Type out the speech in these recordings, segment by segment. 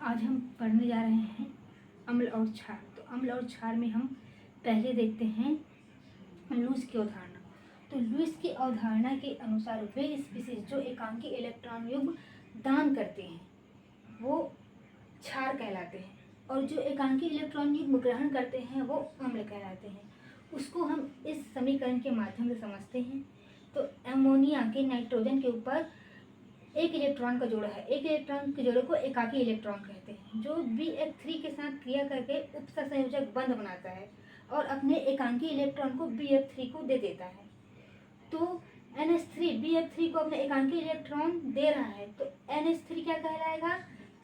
आज हम पढ़ने जा रहे हैं अम्ल और क्षार। तो अम्ल और क्षार में हम पहले देखते हैं लुईस की अवधारणा। तो लुईस की अवधारणा के अनुसार वे स्पीशीज जो एकांकी इलेक्ट्रॉन युग्म दान करते हैं वो क्षार कहलाते हैं, और जो एकांकी इलेक्ट्रॉन युग्म ग्रहण करते हैं वो अम्ल कहलाते हैं। उसको हम इस समीकरण के माध्यम से समझते हैं। तो अमोनिया के नाइट्रोजन के ऊपर एक इलेक्ट्रॉन का जोड़ा है, एक इलेक्ट्रॉन के जोड़े को एकाकी इलेक्ट्रॉन कहते हैं, जो BF3 के साथ क्रिया करके उपसंयोजक बंध बनाता है और अपने एकांकी इलेक्ट्रॉन को BF3 को दे देता है। तो NH3 BF3 को अपने एकांकी इलेक्ट्रॉन दे रहा है, तो NH3 क्या कहलाएगा?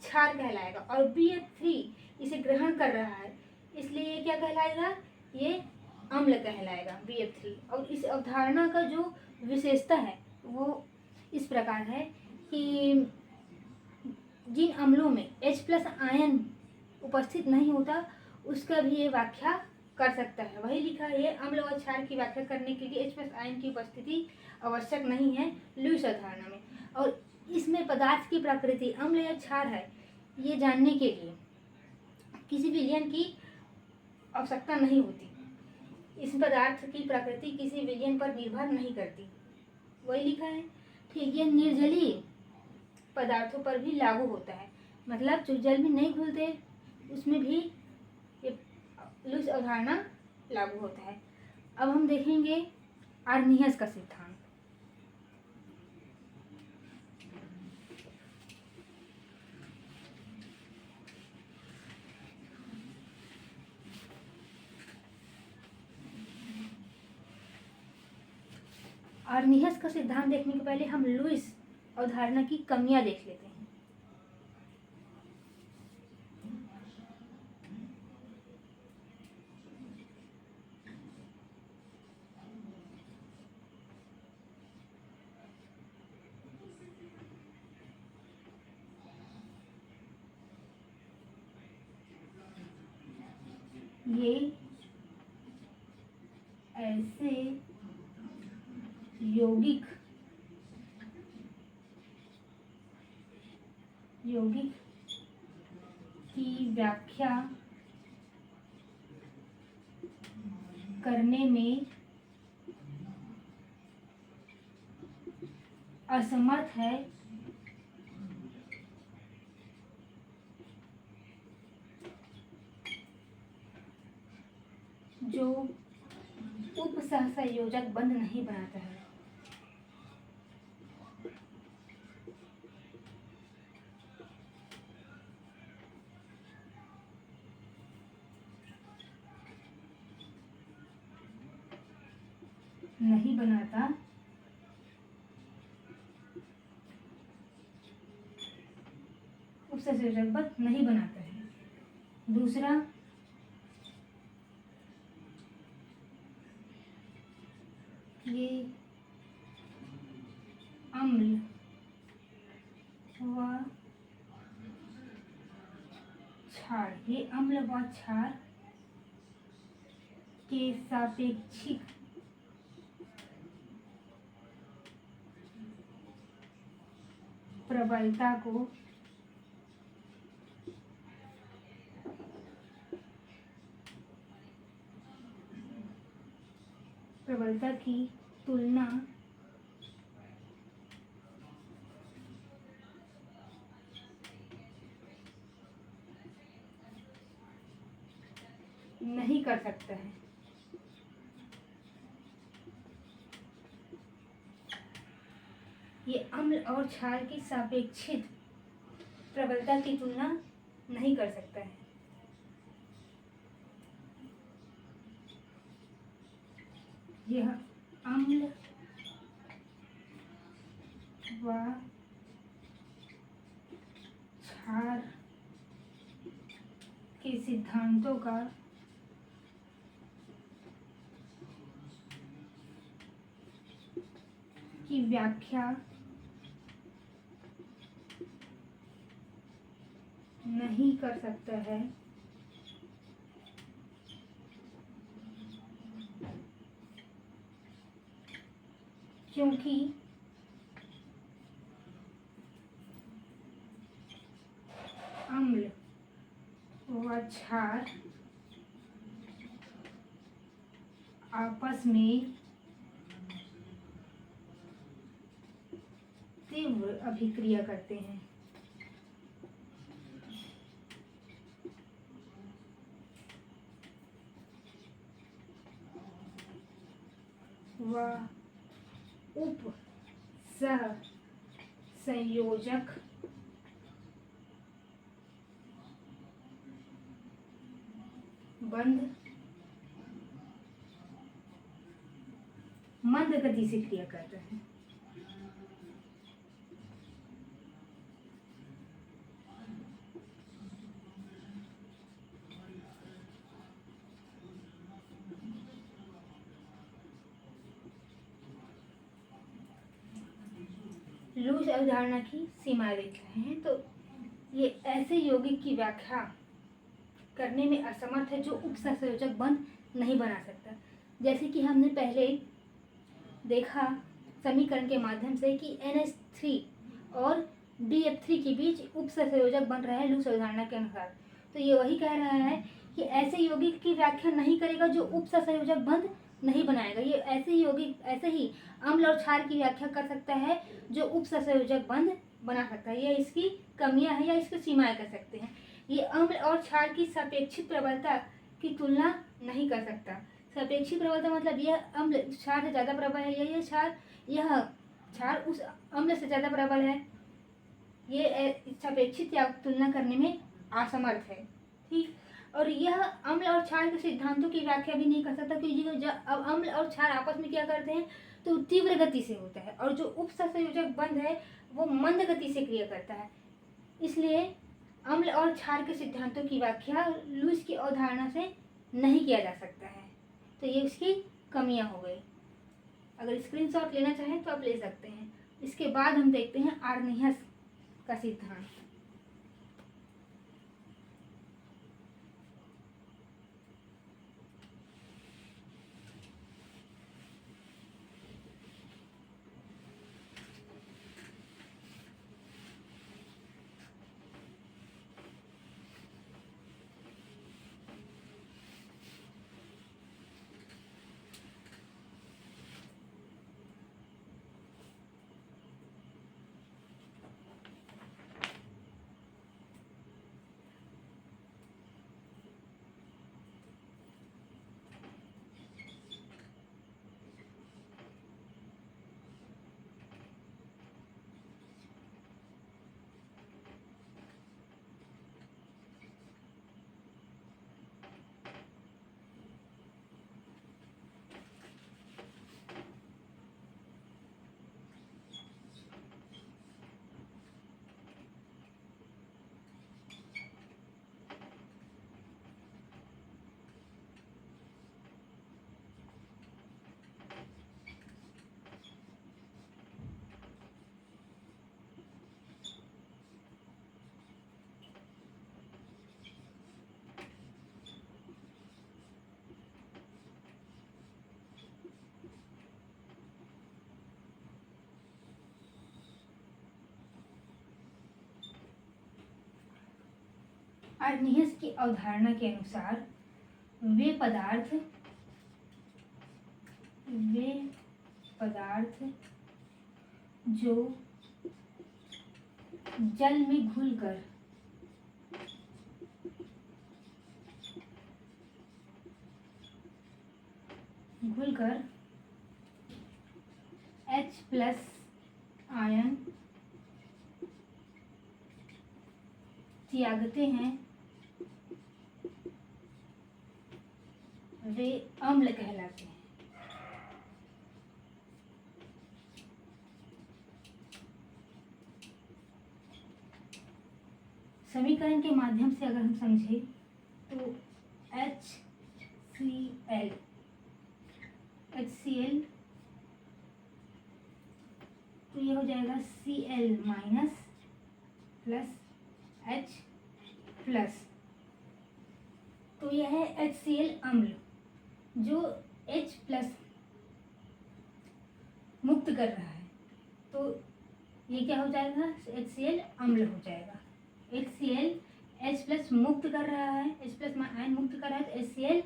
क्षार कहलाएगा। और BF3 इसे ग्रहण कर रहा है, इसलिए ये क्या कहलाएगा? ये अम्ल कहलाएगा BF3। और इस अवधारणा का जो विशेषता है वो इस प्रकार है कि जिन अम्लों में H+ आयन उपस्थित नहीं होता उसका भी ये व्याख्या कर सकता है। वही लिखा है, अम्ल और क्षार की व्याख्या करने के लिए H+ आयन की उपस्थिति आवश्यक नहीं है लुईस अवधारणा में। और इसमें पदार्थ की प्रकृति अम्ल या क्षार है ये जानने के लिए किसी विलयन की आवश्यकता नहीं होती। इस पदार्थ की प्रकृति किसी विलयन पर निर्भर नहीं करती, वही लिखा है। ठीक, ये निर्जलीय पदार्थों पर भी लागू होता है, मतलब जो जल में नहीं घुलते उसमें भी ये लुईस अवधारणा लागू होता है। अब हम देखेंगे आर्नियस का सिद्धांत। आर्नियस का सिद्धांत देखने के पहले हम लुईस अवधारणा की कमियां देख लेते हैं। ये ऐसे यौगिक की व्याख्या करने में असमर्थ है, जो उपसहसंयोजक बंध नहीं बनाता है। नहीं बनाता उपसहसंयोजक बंध नहीं बनाता है। दूसरा, ये अम्ल व क्षार, ये अम्ल व क्षार के सापेक्षिक प्रबलता को प्रबलता की तुलना नहीं कर सकता है। ये अम्ल और क्षार की सापेक्षिक प्रबलता की तुलना नहीं कर सकता है। यह अम्ल व क्षार के सिद्धांतों का की व्याख्या नहीं कर सकता है, क्योंकि अम्ल क्षार आपस में तीव्र अभिक्रिया करते हैं। वह उप सह संयोजक बंध मंद गति से क्रिया करते हैं। लूज अवधारणा की सीमाएं देख रहे हैं। तो ये ऐसे यौगिक की व्याख्या करने में असमर्थ है जो उपसंयोजक बंध नहीं बना सकता। जैसे कि हमने पहले देखा समीकरण के माध्यम से कि NH3 और BF3 के बीच उपसंयोजक बन रहा है लूज अवधारणा के अनुसार। तो ये वही कह रहा है कि ऐसे यौगिक की व्याख्या नहीं करेगा जो उपसंयोजक बंध नहीं बनाएगा। ये ऐसे ही यौगिक ऐसे ही अम्ल और क्षार की व्याख्या कर सकता है जो उपसंयोजक बंध बना सकता है। ये इसकी कमियां हैं या इसकी सीमाएं कह सकते हैं। ये अम्ल और क्षार की सापेक्षिक प्रबलता की तुलना नहीं कर सकता। सापेक्षिक प्रबलता मतलब यह अम्ल क्षार से ज़्यादा प्रबल है या यह क्षार उस अम्ल से ज़्यादा प्रबल है। ये सापेक्षिक या तुलना करने में असमर्थ है। ठीक। और यह अम्ल और क्षार के सिद्धांतों की व्याख्या भी नहीं कर सकता क्योंकि जब अम्ल और क्षार आपस में क्या करते हैं तो तीव्र गति से होता है और जो उपसंयोजक बंध है वो मंद गति से क्रिया करता है। इसलिए अम्ल और क्षार के सिद्धांतों की व्याख्या लुईस की अवधारणा से नहीं किया जा सकता है। तो ये इसकी कमियां हो गई। अगर स्क्रीनशॉट लेना चाहें तो आप ले सकते हैं। इसके बाद हम देखते हैं आर्नियस का सिद्धांत। आर्नियस की अवधारणा के अनुसार वे पदार्थ जो जल में घुलकर H+ आयन त्यागते हैं वे अम्ल कहलाते हैं। समीकरण के माध्यम से अगर हम समझे तो HCl तो ये हो जाएगा Cl- प्लस H+। तो यह है HCl अम्ल जो H+ मुक्त कर रहा है। तो ये क्या हो जाएगा HCl अम्ल हो जाएगा। HCl H प्लस मुक्त कर रहा है, H प्लस आयन मुक्त कर रहा है तो HCl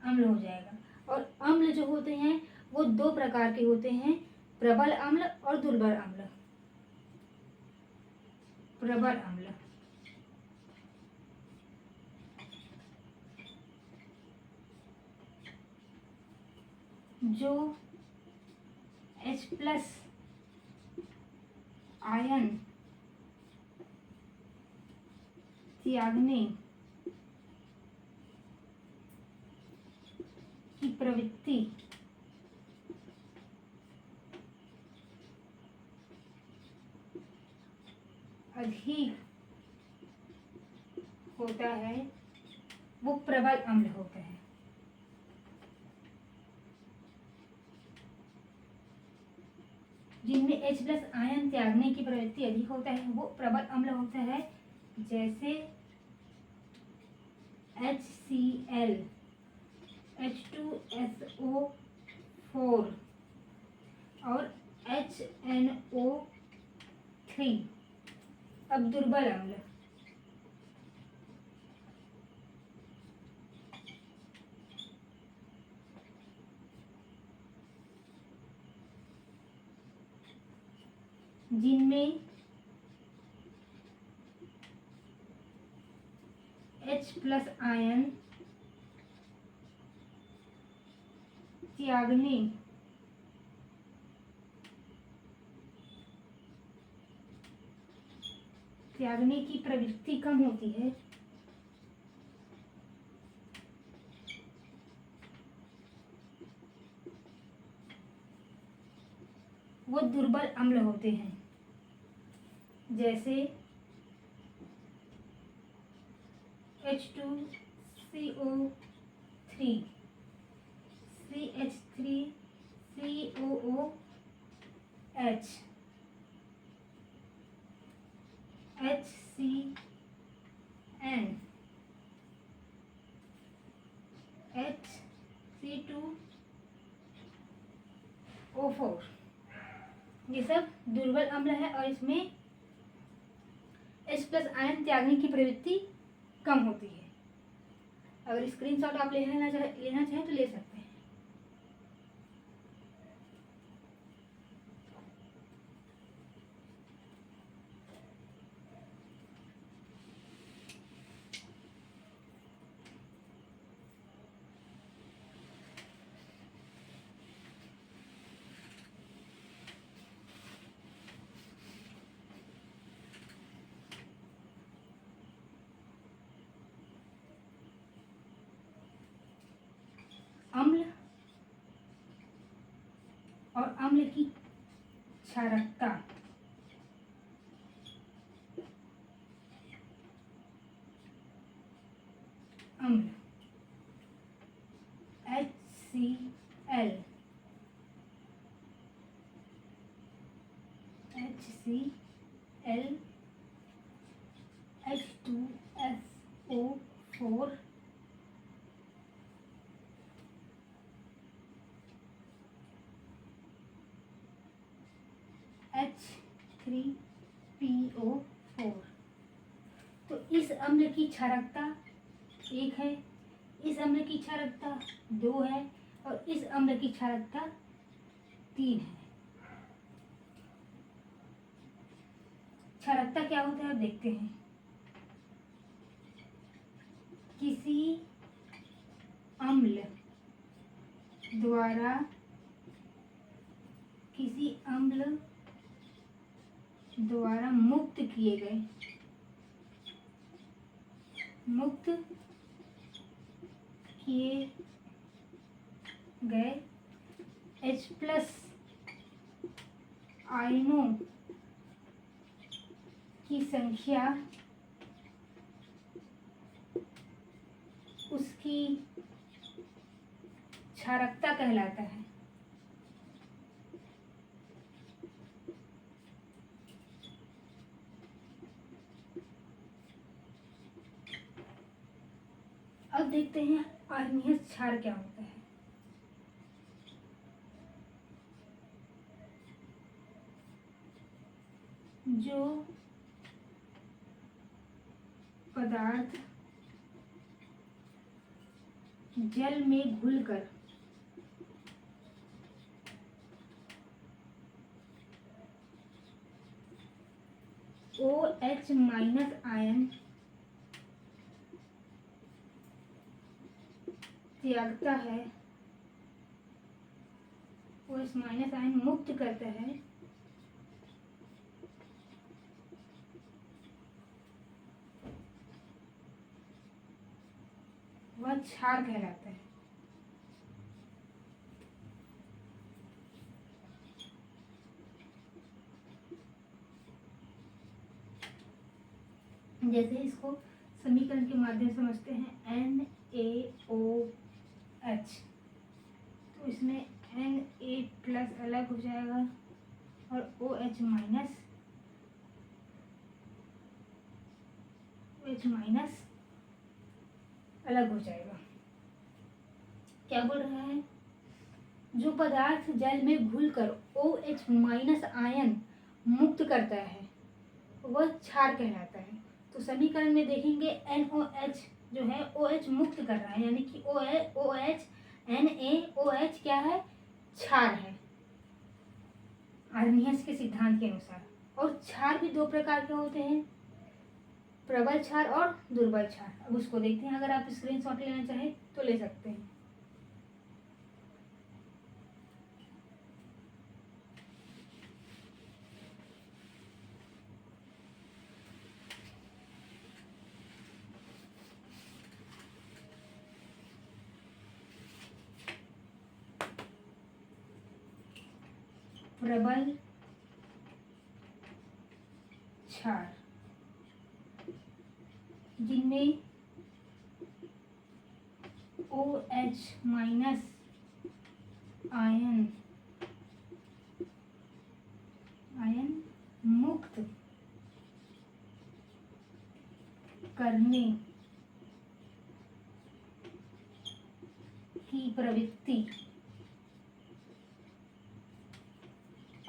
अम्ल हो जाएगा। और अम्ल जो होते हैं वो दो प्रकार के होते हैं, प्रबल अम्ल और दुर्बल अम्ल। प्रबल अम्ल जो H प्लस आयन त्यागने की प्रवृत्ति अधिक होता है वो प्रबल अम्ल होता है। जिनमें H प्लस आयन त्यागने की प्रवृत्ति अधिक होता है वो प्रबल अम्ल होता है। जैसे HCl, H2SO4 और HNO3। अब दुर्बल अम्ल, जिनमें H प्लस आयन त्यागने की प्रवृत्ति कम होती है वो दुर्बल अम्ल होते हैं। जैसे H2CO3, CH3COOH, HCN, HC2O4, ये सब दुर्बल अम्ल है और इसमें H प्लस आयन त्यागने की प्रवृत्ति कम होती है। अगर स्क्रीनशॉट आप लेना चाहें तो ले सकते हैं। अम्ल और अम्ल की क्षारकता। अम्ल HCl, H2SO4, H3PO4। तो इस अम्ल की क्षारकता 1 है, इस अम्ल की क्षारकता 2 है और इस अम्ल की क्षारकता 3 है। क्षारकता क्या होता है अब देखते हैं। किसी अम्ल द्वारा मुक्त किए गए H प्लस आयनों की संख्या उसकी क्षारकता कहलाता है। अब देखते हैं आर्मीय क्षार क्या होता है। जो पदार्थ जल में घुलकर OH माइनस आयन त्यागता है, OH माइनस आयन मुक्त करता है, वह क्षार कहलाता है। जैसे इसको समीकरण के माध्यम से समझते हैं, NaOH, तो इसमें Na प्लस अलग हो जाएगा और OH माइनस अलग हो जाएगा। क्या बोल रहा है? जो पदार्थ जल में घुलकर OH माइनस आयन मुक्त करता है वह क्षार कहलाता है। तो समीकरण में देखेंगे NaOH जो है OH मुक्त कर रहा है, यानी कि OH NaOH क्या है? क्षार है आर्नियस के सिद्धांत के अनुसार। और क्षार भी दो प्रकार के होते हैं, प्रबल क्षार और दुर्बल क्षार। अब उसको देखते हैं, अगर आप स्क्रीनशॉट लेना चाहें तो ले सकते हैं। प्रबल क्षार जिनमें OH माइनस आयन मुक्त करने की प्रवृत्ति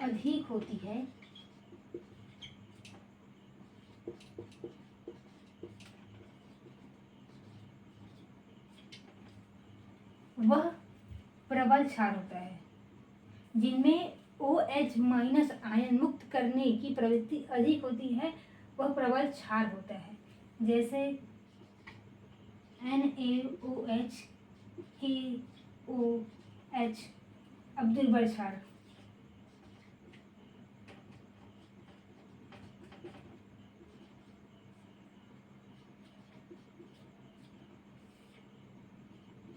अधिक होती है, वह प्रबल क्षार होता है। जिनमें OH माइनस आयन मुक्त करने की प्रवृत्ति अधिक होती है वह प्रबल क्षार होता है। जैसे NaOH KOH। अब दुर्बल क्षार,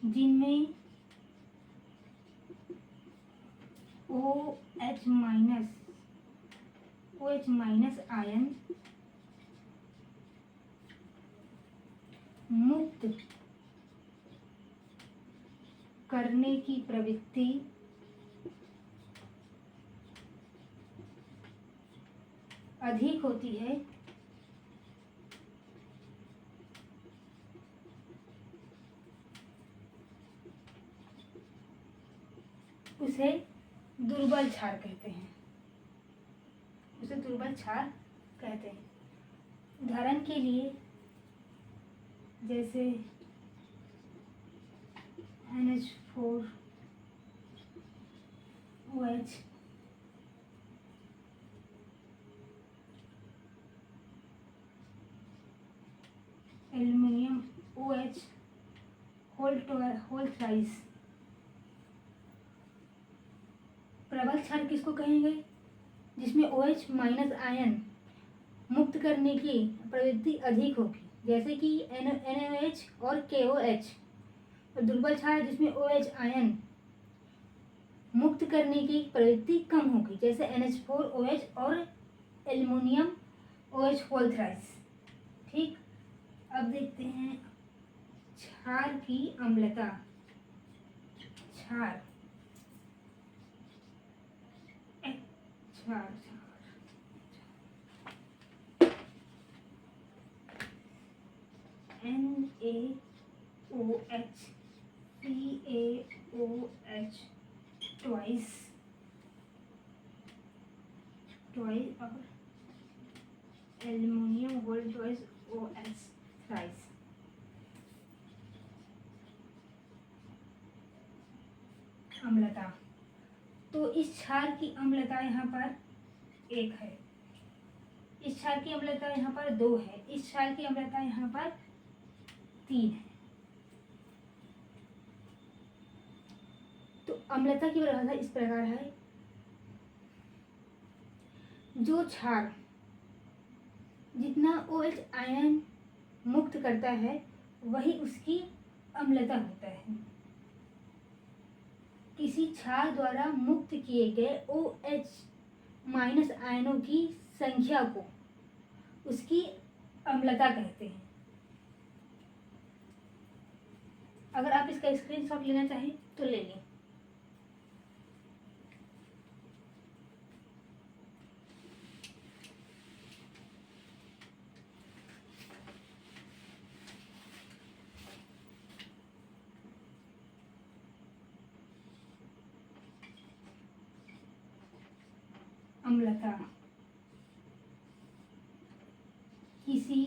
जिनमें OH माइनस आयन मुक्त करने की प्रवृत्ति अधिक होती है, उसे दुर्बल क्षार कहते हैं। उदाहरण के लिए जैसे NH4OH, aluminium OH whole thrice. प्रबल क्षार किसको कहेंगे? जिसमें OH माइनस आयन मुक्त करने की प्रवृत्ति अधिक होगी, जैसे कि NaOH और KOH। और दुर्बल क्षार जिसमें OH आयन मुक्त करने की प्रवृत्ति कम होगी, जैसे NH4OH और एल्युमिनियम OH होल थ्राइस। ठीक, अब देखते हैं क्षार की अम्लता। क्षार NaOH CaOH ट्वाइस और एल्युमिनियम होल ट्वाइस OH थ्राइस। अम्लता, तो इस क्षार की अम्लता यहाँ पर 1 है, इस क्षार की अम्लता यहाँ पर 2 है, इस क्षार की अम्लता यहाँ पर 3 है। तो अम्लता की परिभाषा इस प्रकार है, जो क्षार जितना OH आयन मुक्त करता है वही उसकी अम्लता होता है। किसी क्षार द्वारा मुक्त किए गए OH माइनस आयनों की संख्या को उसकी अम्लता कहते हैं। अगर आप इसका स्क्रीनशॉट लेना चाहें तो ले लें। अम्लता किसी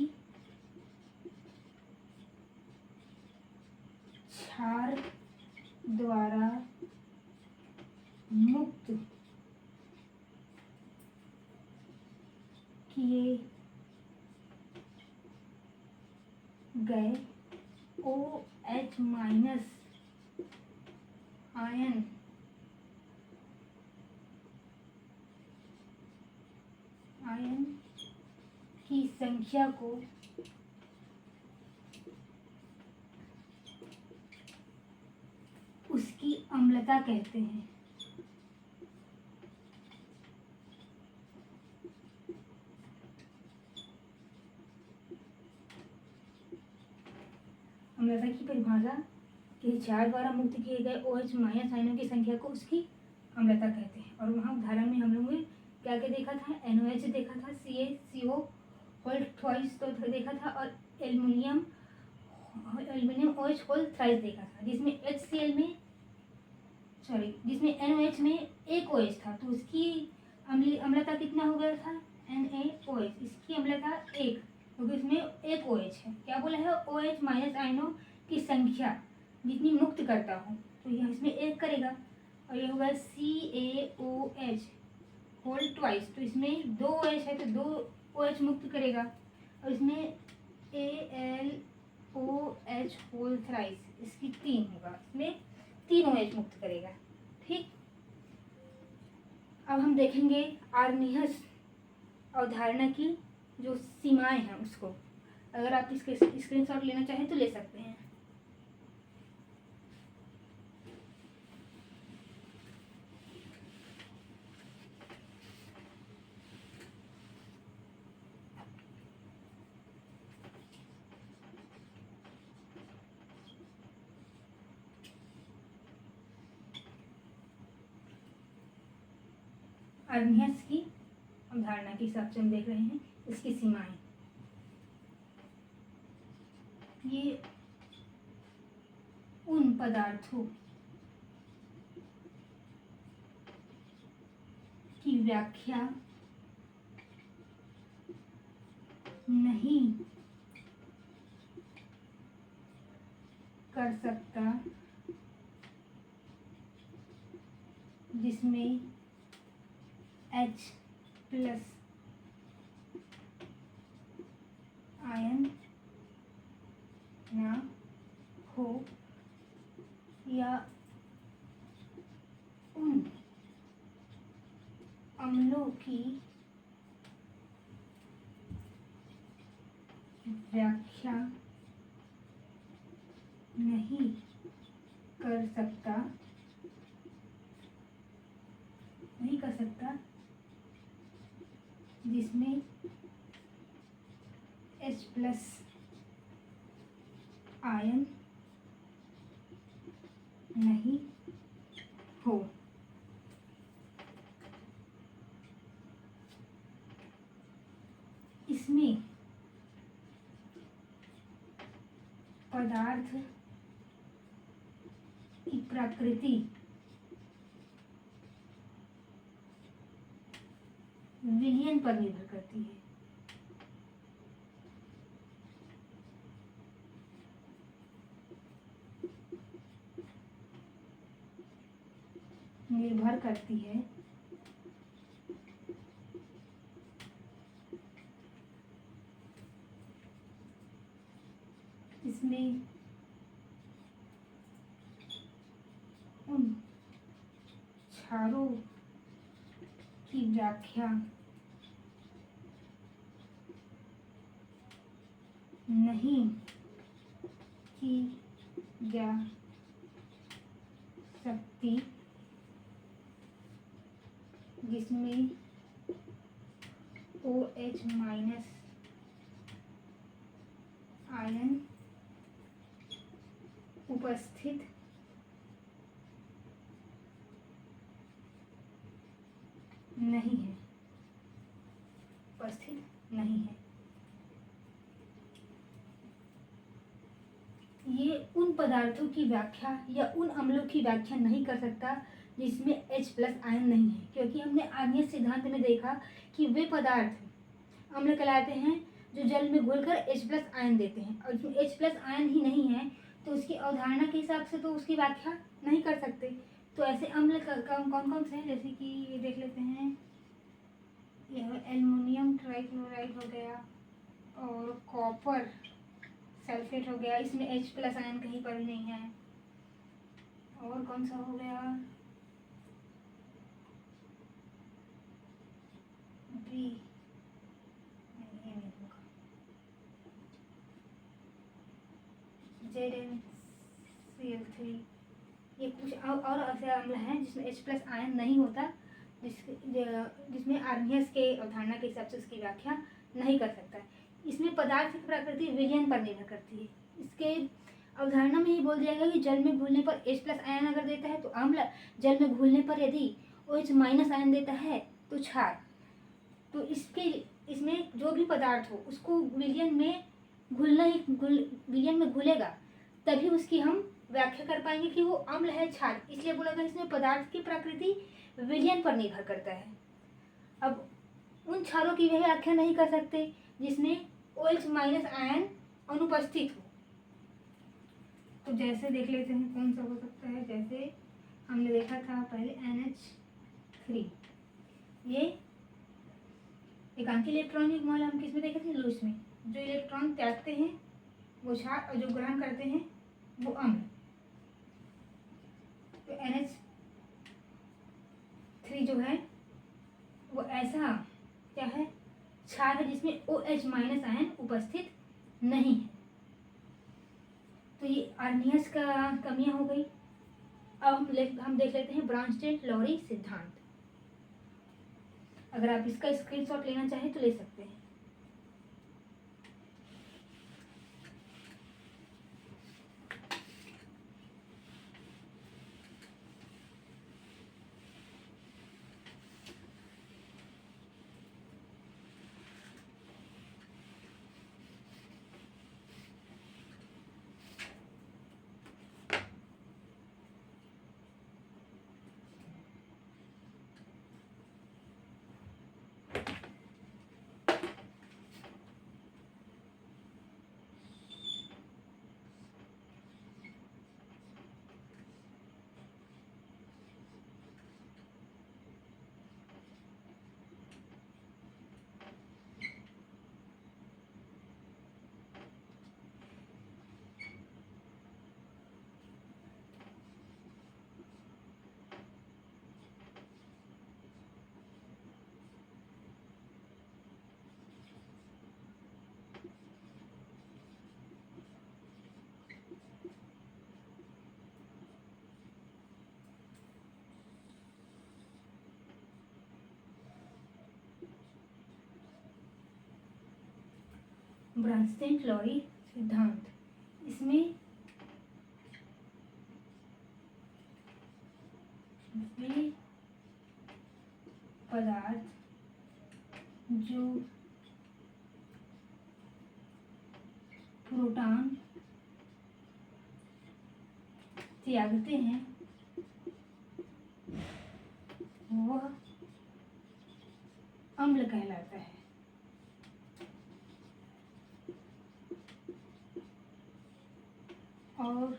क्षार द्वारा मुक्त किए गए OH माइनस आयन की संख्या को उसकी अम्लता कहते हैं। अम्लता की परिभाषा किसी क्षार द्वारा मुक्त किए गए OH माइनस आयनों की संख्या को उसकी अम्लता कहते हैं। और वहाँ उदाहरण में हम लोगों ने क्या क्या देखा था, NOH देखा था, CaCO होल ट्वाइस तो देखा था, और एल्युमिनियम OH होल थ्राइस देखा था, जिसमें HCl में जिसमें NOH में एक OH था तो उसकी अम्लता कितना हो गया था, NaOH। इसकी अम्लता 1, क्योंकि इसमें एक OH है। क्या बोला है, OH माइनस आयनों की संख्या जितनी मुक्त करता हो, तो यह इसमें 1 करेगा, और यह होगा CaOH होल ट्वाइस, तो इसमें 2 OH है तो 2 OH मुक्त करेगा, और इसमें AlOH होल थ्राइस, इसकी 3 होगा, इसमें 3 OH मुक्त करेगा। ठीक, अब हम देखेंगे आर्नियस अवधारणा की जो सीमाएं हैं उसको। अगर आप इसके स्क्रीनशॉट लेना चाहें तो ले सकते हैं। आर्नियस की अवधारणा के हिसाब से हम देख रहे हैं इसकी सीमाएं। ये उन पदार्थों की व्याख्या नहीं कर सकता जिसमें H प्लस आयन ना हो, या उन अम्लों की व्याख्या नहीं कर सकता जिसमें H प्लस आयन नहीं हो। इसमें पदार्थ की प्रकृति विलयन पर निर्भर करती है। निर्भर करती है इसमें उन क्षारों की व्याख्या नहीं की जा सकती जिसमें OH माइनस आयन उपस्थित नहीं है, उपस्थित नहीं है। ये उन पदार्थों की व्याख्या या उन अम्लों की व्याख्या नहीं कर सकता जिसमें H+ आयन नहीं है, क्योंकि हमने आर्नियस सिद्धांत में देखा कि वे पदार्थ अम्ल कहलाते हैं जो जल में घुलकर H+ आयन देते हैं, और जो H+ आयन ही नहीं है तो उसकी अवधारणा के हिसाब से तो उसकी व्याख्या नहीं कर सकते। तो ऐसे अम्ल कौन कौन से हैं, जैसे कि ये देख लेते हैं, यह एल्युमिनियम ट्राइक्लोराइड हो गया और कॉपर सल्फेट हो गया, इसमें H+ आयन कहीं पर भी नहीं है। और कौन सा हो गया, बी नहीं, ये नहीं होगा, ZnCl3। ये कुछ और ऐसे अम्ल हैं जिसमें H+ आयन नहीं होता, जिसमें आर्नियस के अवधारणा के हिसाब से उसकी व्याख्या नहीं कर सकता। इसमें पदार्थ की प्रकृति विलयन पर निर्भर करती है। इसके अवधारणा में ही बोल दिया गया कि जल में घुलने पर H+ आयन अगर देता है तो अम्ल, जल में घुलने पर यदि OH- आयन देता है तो क्षार। तो इसमें जो भी पदार्थ हो उसको विलयन में विलयन में घुलेगा, तभी उसकी हम व्याख्या कर पाएंगे कि वो अम्ल है क्षार। इसलिए बोला गया इसमें पदार्थ की प्रकृति विलयन पर निर्भर करता है। अब उन क्षारों की भी व्याख्या नहीं कर सकते जिसमें OH- आयन अनुपस्थित हो। तो जैसे देख लेते हैं कौन सा हो सकता है, जैसे हमने देखा था पहले NH3, ये एकांकी इलेक्ट्रॉनिक मॉल हम किसमें देखे थे, लूस में। जो इलेक्ट्रॉन त्यागते हैं वो क्षार और जो ग्रहण करते हैं वो अम्ल। तो NH3 जो है वो ऐसा क्या है, क्षार है जिसमें OH- आयन उपस्थित नहीं है। तो ये आर्नियस का कमियां हो गई। अब हम देख लेते हैं ब्रांस्टेड-लॉरी सिद्धांत। अगर आप इसका स्क्रीनशॉट लेना चाहें तो ले सकते हैं। ब्रांस्टेड-लॉरी सिद्धांत, इसमें पदार्थ जो प्रोटॉन त्यागते हैं वह अम्ल कहलाता है। और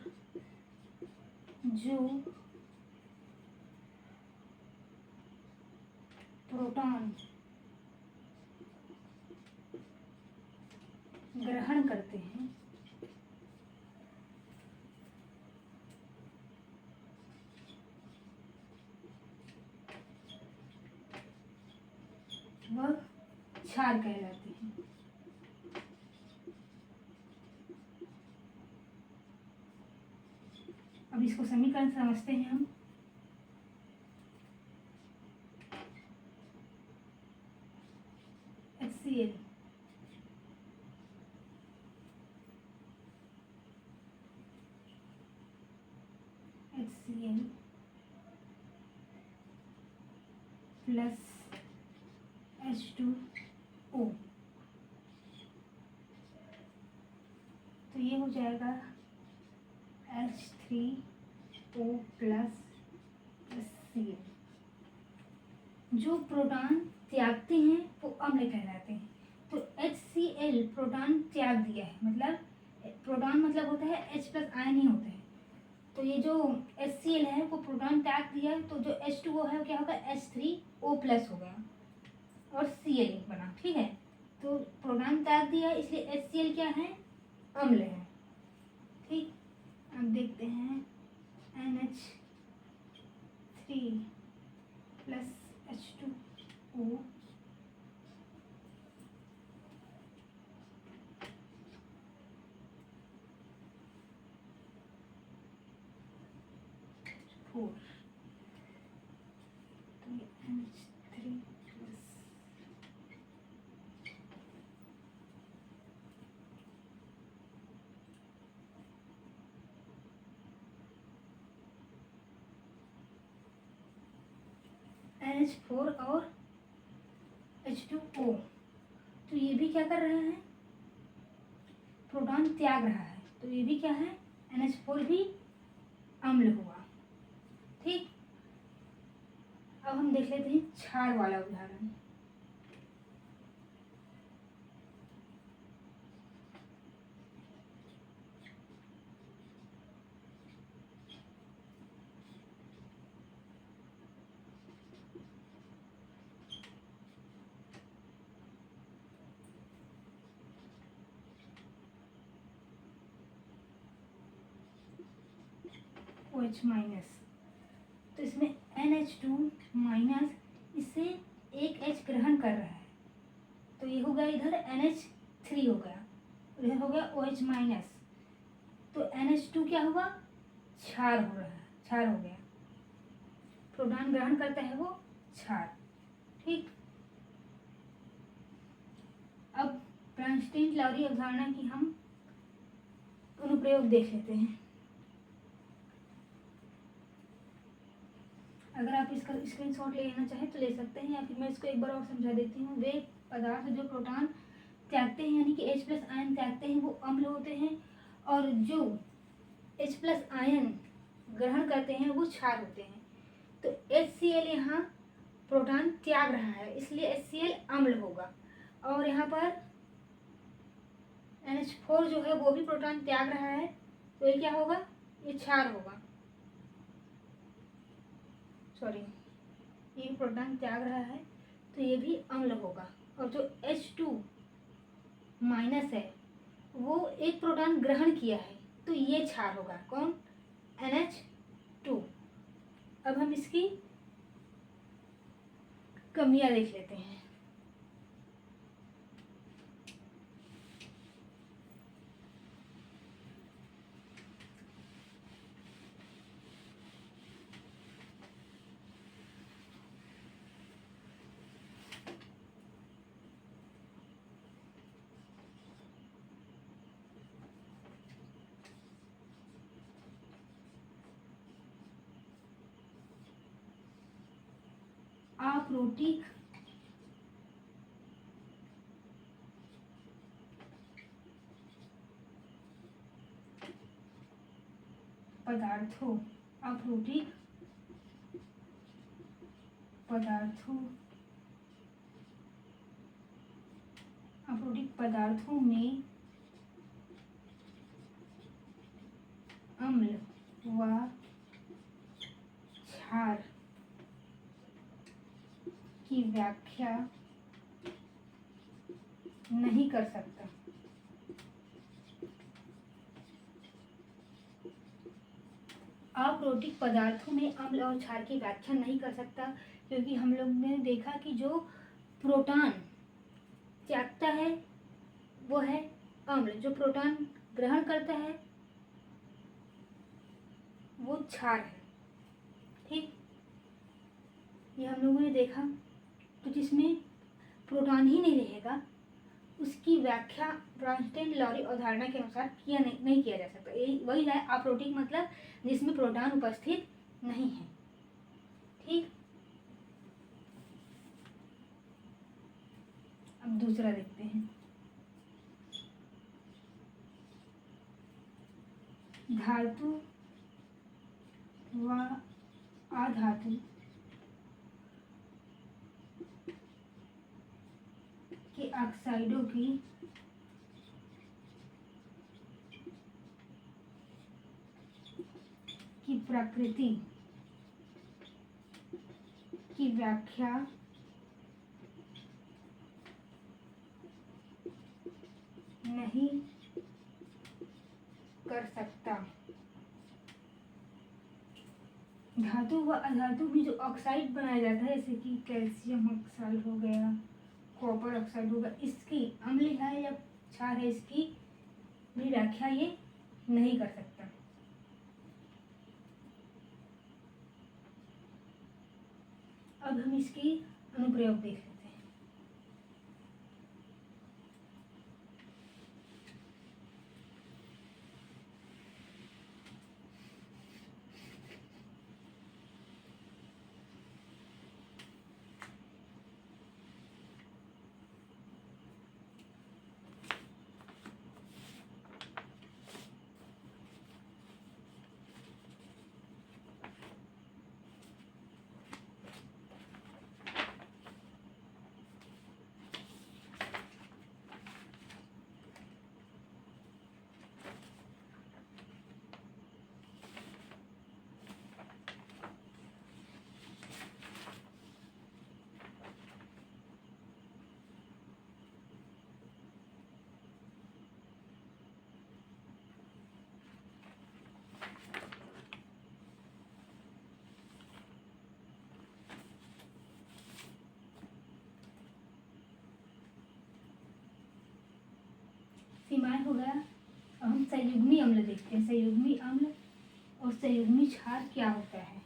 जो ग्रहण करते हैं वह क्षार कहलाते हैं। अब इसको समीकरण समझते हैं हम। HCl प्लस H2O, तो ये हो जाएगा H3O प्लस Cl। जो प्रोटॉन त्यागते हैं वो अम्ल कहलाते हैं। तो HCl प्रोटॉन त्याग दिया है, मतलब प्रोटॉन मतलब होता है H प्लस आयन ही होता है। तो ये जो HCl है वो प्रोटॉन त्याग दिया है, तो जो H2O है वो क्या होगा, H3O प्लस हो गया और Cl बना। ठीक है, तो प्रोटॉन त्याग दिया इसलिए HCl क्या है, अम्ल है। ठीक, अब देखते हैं NH3 प्लस H2O फोर, तो ये NH3 प्लस NH4 और H2O, तो ये भी क्या कर रहे हैं, प्रोटॉन त्याग रहा है, तो ये भी क्या है, NH4 भी अम्ल हुआ। ठीक, अब हम देख लेते हैं क्षार वाला उदाहरण। OH माइनस, तो इसमें NH2 माइनस, इससे एक H ग्रहण कर रहा है, तो ये हो गया इधर NH3 हो गया, इधर हो गया OH माइनस, तो NH2 क्या हुआ, क्षार हो रहा है, क्षार हो गया, प्रोटॉन ग्रहण करता है वो क्षार। ठीक, अब ब्रांस्टीन-लाउरी अवधारणा की हम अनुप्रयोग देख लेते हैं। अगर आप इसका स्क्रीनशॉट ले लेना चाहें तो ले सकते हैं, या फिर मैं इसको एक बार और समझा देती हूँ। वे पदार्थ जो प्रोटॉन त्यागते हैं यानी कि H प्लस आयन त्यागते हैं वो अम्ल होते हैं, और जो H प्लस आयन ग्रहण करते हैं वो क्षार होते हैं। तो HCl यहाँ प्रोटॉन त्याग रहा है इसलिए HCl अम्ल होगा, और यहाँ पर NH4 जो है वो भी प्रोटॉन त्याग रहा है, तो ये क्या होगा, ये क्षार होगा। सॉरी, ये प्रोटॉन त्याग रहा है तो ये भी अम्ल होगा, और जो H2 माइनस है वो एक प्रोटॉन ग्रहण किया है तो ये क्षार होगा। कौन, NH2। अब हम इसकी कमियां देख लेते हैं। अप्रोटिक पदार्थों, अप्रोटिक पदार्थों में अम्ल व क्षार की व्याख्या नहीं कर सकता। अप्रोटिक पदार्थों में अम्ल और क्षार की व्याख्या नहीं कर सकता, क्योंकि हम लोग ने देखा कि जो प्रोटॉन त्यागता है वो है अम्ल, जो प्रोटॉन ग्रहण करता है वो क्षार है। ठीक, ये हम लोगों ने देखा। तो जिसमें प्रोटॉन ही नहीं रहेगा उसकी व्याख्या ब्रॉन्स्टेन लॉरी अवधारणा के अनुसार नहीं किया जा सकता। यही वही है अप्रोटिक, मतलब जिसमें प्रोटॉन उपस्थित नहीं है। ठीक, अब दूसरा देखते हैं। धातु व अधातु के ऑक्साइडों की प्रकृति की व्याख्या नहीं कर सकता। धातु व अधातु में जो ऑक्साइड बनाया जाता है, जैसे कि कैल्शियम ऑक्साइड हो गया, कॉपर ऑक्साइड होगा, इसकी अम्ल है या क्षार है, इसकी भी व्याख्या ये नहीं कर सकता। अब हम इसकी अनुप्रयोग देख लेते हैं। सीमाएं हो गया। अब हम संयुग्मी अम्ल देखते हैं। संयुग्मी अम्ल और संयुग्मी क्षार क्या होता है।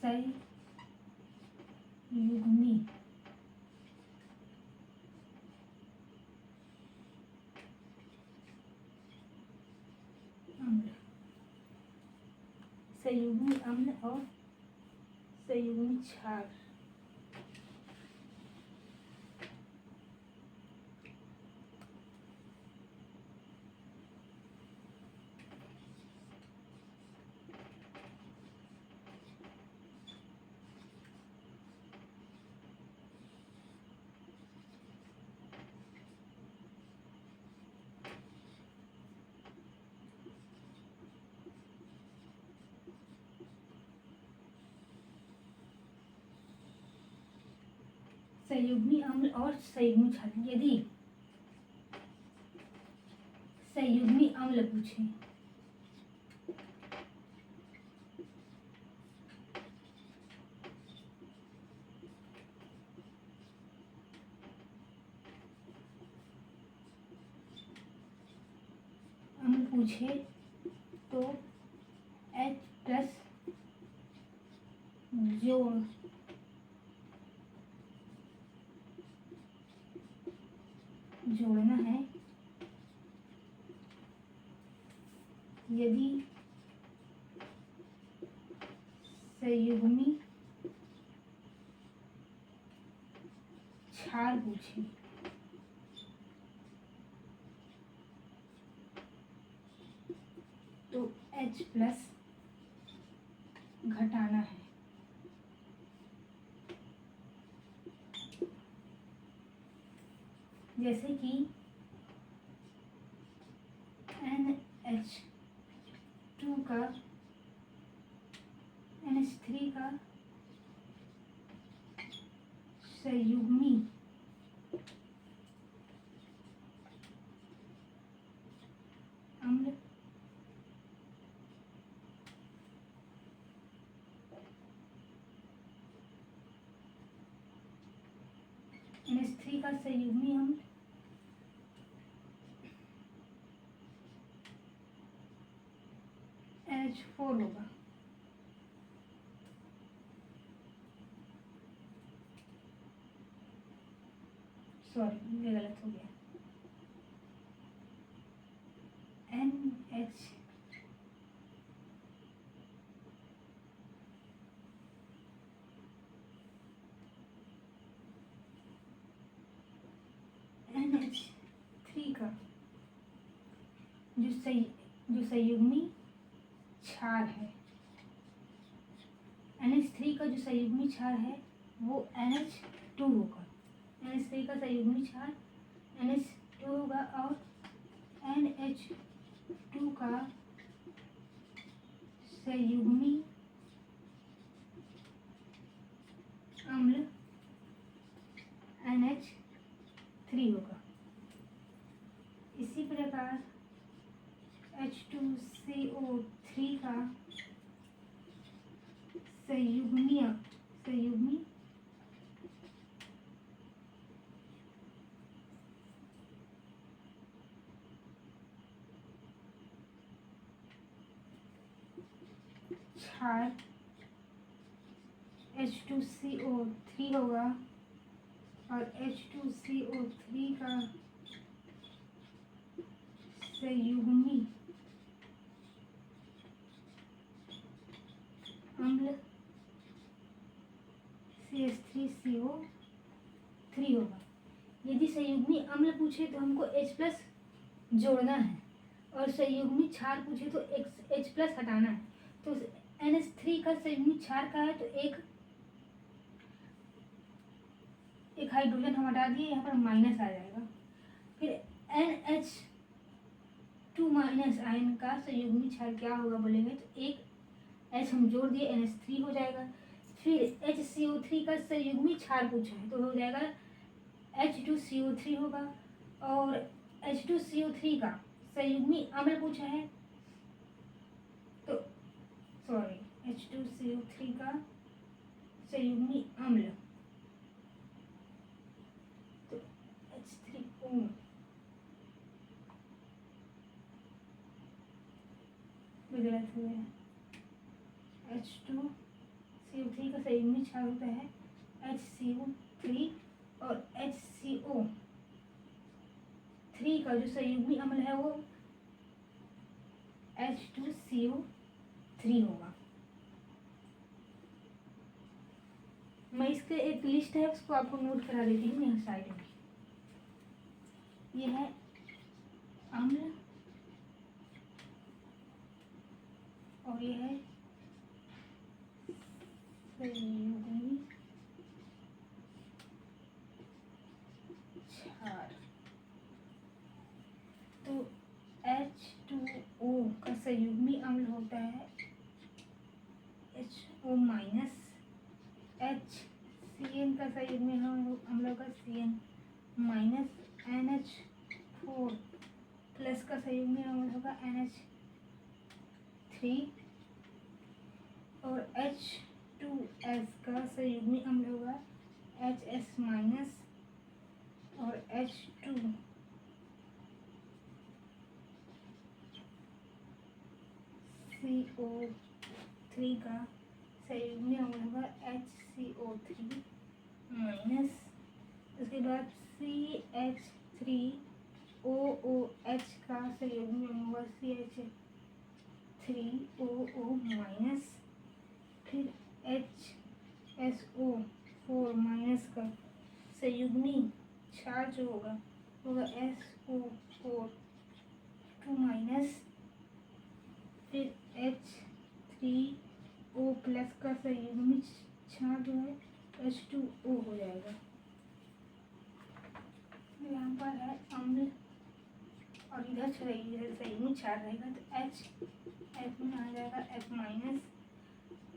संयुग्मी अम्ल, संयुग्मी अम्ल और संयुग्मी क्षार। संयुग्मी अम्ल और संयुग्मी क्षार, यदि संयुग्मी अम्ल पूछे तो H+ जोड़ जोड़ना है यदि संयुग्मी क्षार पूछे तो H प्लस घटाना है। जैसे कि NH2 का NH3 का संयुग्मी अम्ल NH3 का संयुग्मी अम्ल NH4 होगा। सॉरी ये गलत हो गया। NH NH3 का जो संयुग्मी क्षार है, NH3 का जो संयुग्मी क्षार है वो NH2 होगा। NH3 का संयुग्मी क्षार NH2 होगा और NH2 का संयुग्मी अम्ल NH3 होगा। इसी प्रकार H2CO3 का संयुग्मी क्षार H2CO3 होगा और H2CO3 का संयुग्मी अम्ल CH3CO3 होगा। यदि संयुग्मी अम्ल पूछे तो हमको H प्लस जोड़ना है और संयुग्मी क्षार पूछे तो H प्लस हटाना है। तो NH3 का संयुग्मी क्षार का है तो एक हाइड्रोजन हम हटा दिए, यहाँ पर माइनस आ जाएगा। फिर NH2 माइनस आयन का संयुग्मी क्षार क्या होगा बोलेंगे तो एक H हम जोड़ दिए NH3 हो जाएगा। फिर HCO3 का संयुग्मी क्षार पूछा है तो हो जाएगा H2CO3 होगा और H2CO3 का संयुग्मी अम्ल पूछा है तो H2CO3 का संयुग्मी अम्ल तो H3O गलत हो गया। H2CO3 का संयुग्मी क्षार होता है HCO3 और HCO3 का जो संयुग्मी अम्ल है वो H2CO3 होगा। मैं इसके एक लिस्ट है उसको आपको नोट करा देती हूँ यहाँ साइड में। ये है अम्ल और ये है संयुग्मी क्षार। तो H2O का संयुग्मी अम्ल होता है HO माइनस, HCN का संयुग्मी अम्ल होगा CN माइनस, NH4 प्लस का संयुग्मी अम्ल होगा NH3 और H2S का संयुग्मी अम्ल होगा HS माइनस और H2CO3 का संयुग्मी अम्ल होगा HCO3 माइनस, उसके बाद CH 3OOH का संयुग्मी होगा CH, 3OO माइनस, फिर HSO4 माइनस का संयुग्मी क्षार जो होगा SO4 2 माइनस, फिर H3O प्लस का संयुग्मी क्षार जो है H2O हो जाएगा। यहाँ पर है अम्ल और इधर संयुग्मी क्षार रहेगा तो F में आ जाएगा F माइनस,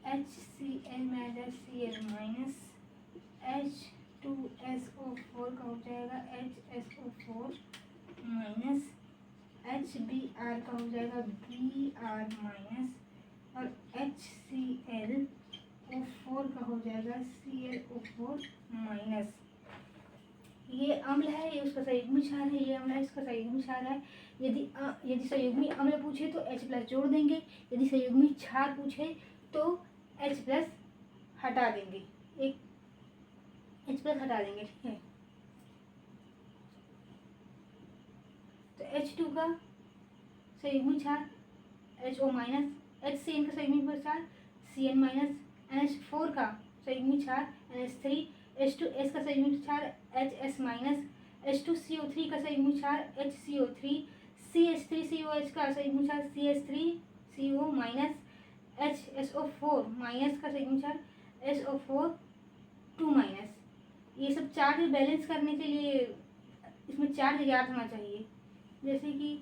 HCl में आ जाएगा Cl माइनस, H2SO4 का हो जाएगा HSO4 माइनस, HBr का हो जाएगा Br माइनस और HClO4 का हो जाएगा ClO4 माइनस। ये अम्ल है, ये उसका संयुग्मी क्षार है, ये अम्ल है, इसका संयुग्मी क्षार है। यदि संयुग्मी अम्ल पूछे तो H प्लस जोड़ देंगे, यदि संयुग्मी क्षार पूछे तो H प्लस हटा देंगे, एक H प्लस हटा देंगे, ठीक है। तो H2 का संयुग्मी क्षार HO माइनस, HCN का संयुग्मी क्षार Cn माइनस, NH4 का संयुग्मी क्षार NH3, H2S का संयुग्मी क्षार HS माइनस, H2CO3 का संयुग्मी क्षार HCO3, CH3COH का संयुग्मी क्षार CH3CO माइनस, HSO4 माइनस का संयुग्मी क्षार SO4 2 माइनस। ये सब चार्ज बैलेंस करने के लिए इसमें चार्ज याद होना चाहिए। जैसे कि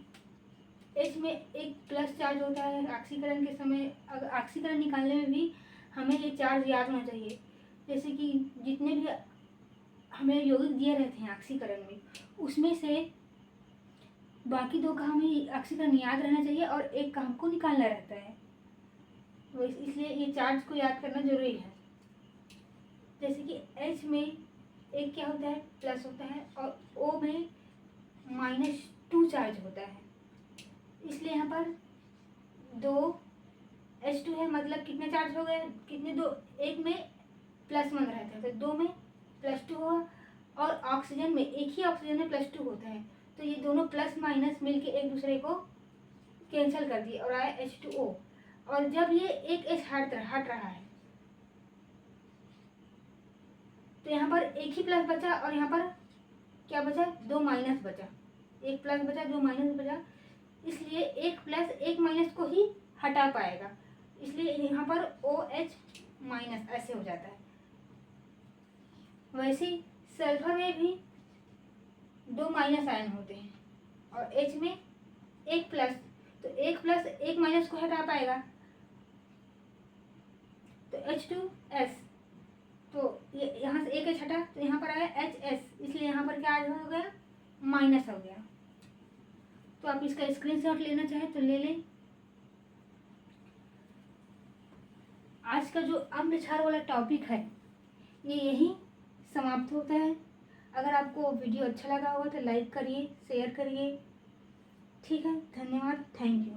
H में एक प्लस चार्ज होता है ऑक्सीकरण के समय, अगर ऑक्सीकरण निकालने में भी हमें ये चार्ज याद होना चाहिए। जैसे कि जितने भी हमें यौगिक दिए रहते हैं ऑक्सीकरण में, उसमें से बाकी दो का हमें ऑक्सीकरण याद रहना चाहिए और एक का हमको निकालना रहता है, तो इसलिए ये चार्ज को याद करना जरूरी है। जैसे कि H में एक क्या होता है, प्लस होता है और O में -2 चार्ज होता है, इसलिए यहाँ पर 2 H2 है, मतलब कितने चार्ज हो गए, कितने, दो, एक में +1 रहता है तो 2 में +2 हुआ, और ऑक्सीजन में एक ही ऑक्सीजन में +2 होता है, तो ये दोनों प्लस माइनस मिलके एक दूसरे को कैंसिल कर दिए और आया H2O। और जब ये एक H हट रहा है तो यहाँ पर एक ही प्लस बचा और यहाँ पर क्या बचा, 2 माइनस बचा, एक प्लस बचा 2 माइनस बचा, इसलिए एक प्लस एक माइनस को ही हटा पाएगा, इसलिए यहाँ पर OH माइनस ऐसे हो जाता है। वैसे ही सल्फर में भी 2 माइनस आयन होते हैं और H में एक प्लस, तो एक प्लस एक माइनस को हटा पाएगा तो H2S, तो ये यहाँ से एक H हटा तो यहाँ पर आया HS, इसलिए यहाँ पर क्या हो गया, माइनस हो गया। तो आप इसका स्क्रीनशॉट लेना चाहें तो ले लें। आज का जो अम्ल क्षार वाला टॉपिक है ये यही समाप्त होता है। अगर आपको वीडियो अच्छा लगा होगा तो लाइक करिए, शेयर करिए, ठीक है। धन्यवाद, थैंक यू।